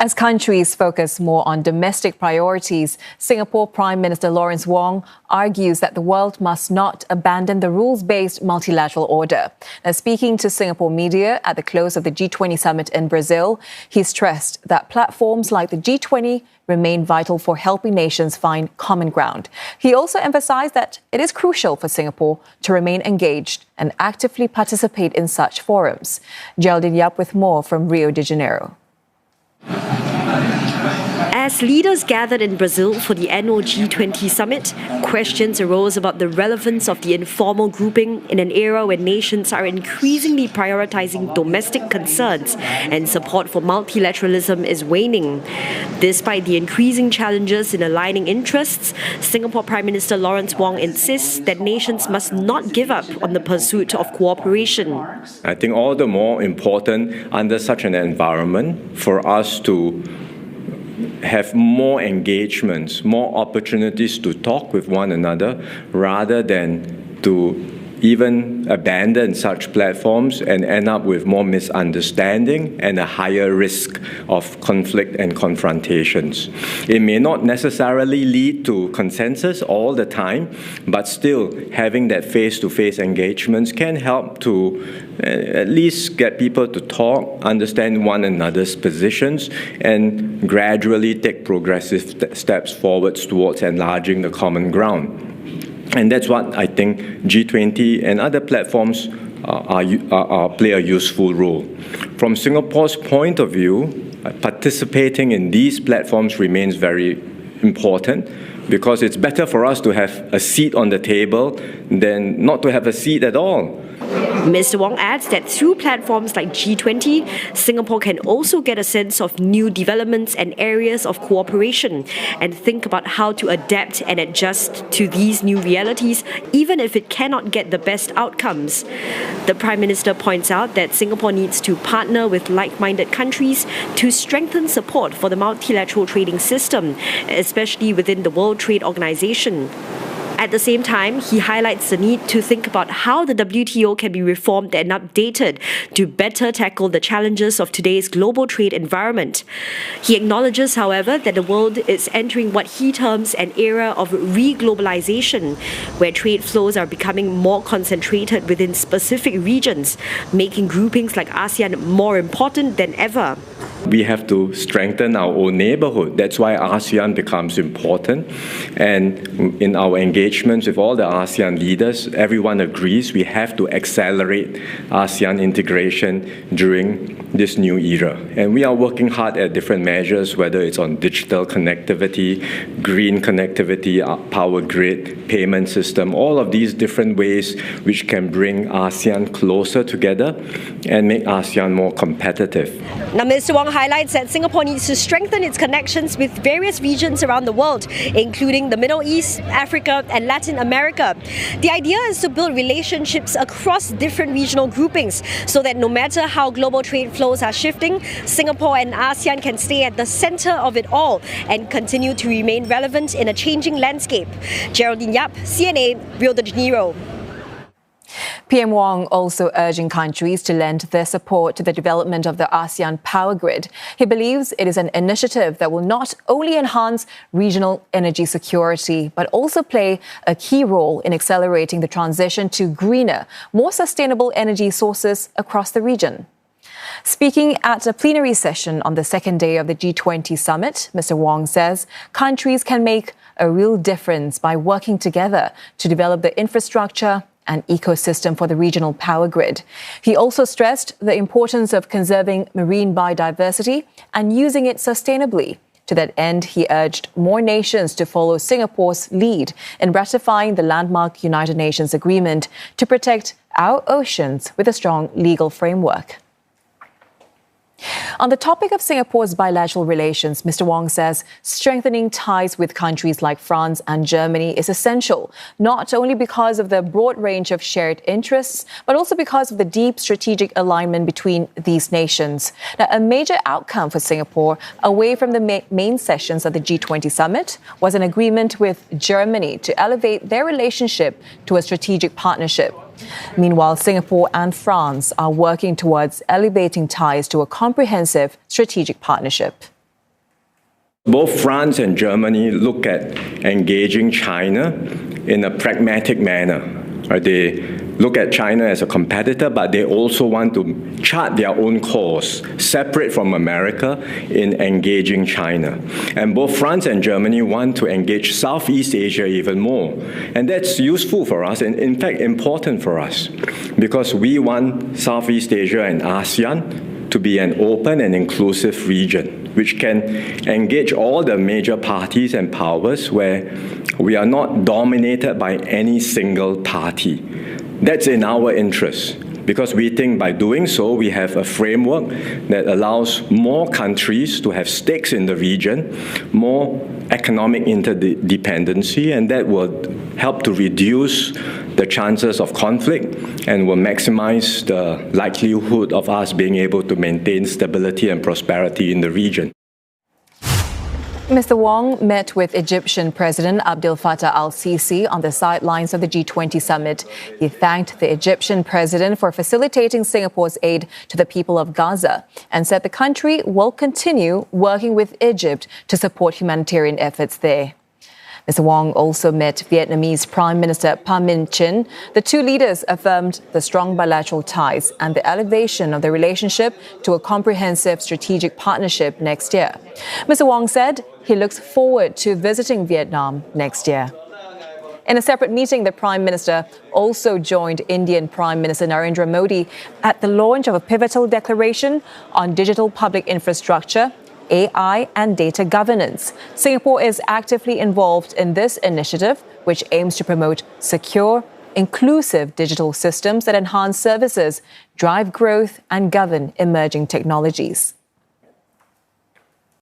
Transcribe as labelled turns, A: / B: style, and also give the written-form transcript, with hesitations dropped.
A: As countries focus more on domestic priorities, Singapore Prime Minister Lawrence Wong argues that the world must not abandon the rules-based multilateral order. Now, speaking to Singapore media at the close of the G20 summit in Brazil, he stressed that platforms like the G20 remain vital for helping nations find common ground. He also emphasized that it is crucial for Singapore to remain engaged and actively participate in such forums. Jeraldine Yap with more from Rio de Janeiro.
B: As leaders gathered in Brazil for the annual G20 summit, questions arose about the relevance of the informal grouping in an era when nations are increasingly prioritizing domestic concerns and support for multilateralism is waning. Despite the increasing challenges in aligning interests, Singapore Prime Minister Lawrence Wong insists that nations must not give up on the pursuit of cooperation.
C: I think all the more important under such an environment for us to have more engagements, more opportunities to talk with one another, rather than to even abandon such platforms and end up with more misunderstanding and a higher risk of conflict and confrontations. It may not necessarily lead to consensus all the time, but still having that face-to-face engagements can help to at least get people to talk, understand one another's positions, and gradually take progressive steps forwards towards enlarging the common ground. And that's what I think G20 and other platforms play a useful role. From Singapore's point of view, participating in these platforms remains very important because it's better for us to have a seat on the table than not to have a seat at all.
B: Mr. Wong adds that through platforms like G20, Singapore can also get a sense of new developments and areas of cooperation and think about how to adapt and adjust to these new realities, even if it cannot get the best outcomes. The Prime Minister points out that Singapore needs to partner with like-minded countries to strengthen support for the multilateral trading system, especially within the World Trade Organization. At the same time, he highlights the need to think about how the WTO can be reformed and updated to better tackle the challenges of today's global trade environment. He acknowledges, however, that the world is entering what he terms an era of re-globalization, where trade flows are becoming more concentrated within specific regions, making groupings like ASEAN more important than ever.
C: We have to strengthen our own neighborhood. That's why ASEAN becomes important. And in our engagements with all the ASEAN leaders, everyone agrees we have to accelerate ASEAN integration during this new era. And we are working hard at different measures, whether it's on digital connectivity, green connectivity, power grid, payment system, all of these different ways which can bring ASEAN closer together and make ASEAN more competitive.
B: Now, Mr. Wong highlights that Singapore needs to strengthen its connections with various regions around the world, including the Middle East, Africa, and Latin America. The idea is to build relationships across different regional groupings so that no matter how global trade flows are shifting, Singapore and ASEAN can stay at the center of it all and continue to remain relevant in a changing landscape. Jeraldine Yap, CNA, Rio de Janeiro.
A: PM Wong also urging countries to lend their support to the development of the ASEAN power grid. He believes it is an initiative that will not only enhance regional energy security, but also play a key role in accelerating the transition to greener, more sustainable energy sources across the region. Speaking at a plenary session on the second day of the G20 summit, Mr. Wong says countries can make a real difference by working together to develop the infrastructure and ecosystem for the regional power grid. He also stressed the importance of conserving marine biodiversity and using it sustainably. To that end, he urged more nations to follow Singapore's lead in ratifying the landmark United Nations agreement to protect our oceans with a strong legal framework. On the topic of Singapore's bilateral relations, Mr. Wong says strengthening ties with countries like France and Germany is essential, not only because of the broad range of shared interests, but also because of the deep strategic alignment between these nations. Now, a major outcome for Singapore, away from the main sessions of the G20 summit, was an agreement with Germany to elevate their relationship to a strategic partnership. Meanwhile, Singapore and France are working towards elevating ties to a comprehensive strategic partnership.
C: Both France and Germany look at engaging China in a pragmatic manner. Right? They look at China as a competitor, but they also want to chart their own course, separate from America, in engaging China. And both France and Germany want to engage Southeast Asia even more. And that's useful for us, and in fact important for us, because we want Southeast Asia and ASEAN to be an open and inclusive region, which can engage all the major parties and powers where we are not dominated by any single party. That's in our interest, because we think by doing so, we have a framework that allows more countries to have stakes in the region, more economic interdependency, and that will help to reduce the chances of conflict and will maximize the likelihood of us being able to maintain stability and prosperity in the region.
A: Mr. Wong met with Egyptian President Abdel Fattah al-Sisi on the sidelines of the G20 summit. He thanked the Egyptian president for facilitating Singapore's aid to the people of Gaza and said the country will continue working with Egypt to support humanitarian efforts there. Mr. Wong also met Vietnamese Prime Minister Pham Minh Chinh. The two leaders affirmed the strong bilateral ties and the elevation of the relationship to a comprehensive strategic partnership next year. Mr. Wong said he looks forward to visiting Vietnam next year. In a separate meeting, the Prime Minister also joined Indian Prime Minister Narendra Modi at the launch of a pivotal declaration on digital public infrastructure, AI and data governance. Singapore is actively involved in this initiative, which aims to promote secure, inclusive digital systems that enhance services, drive growth and govern emerging technologies.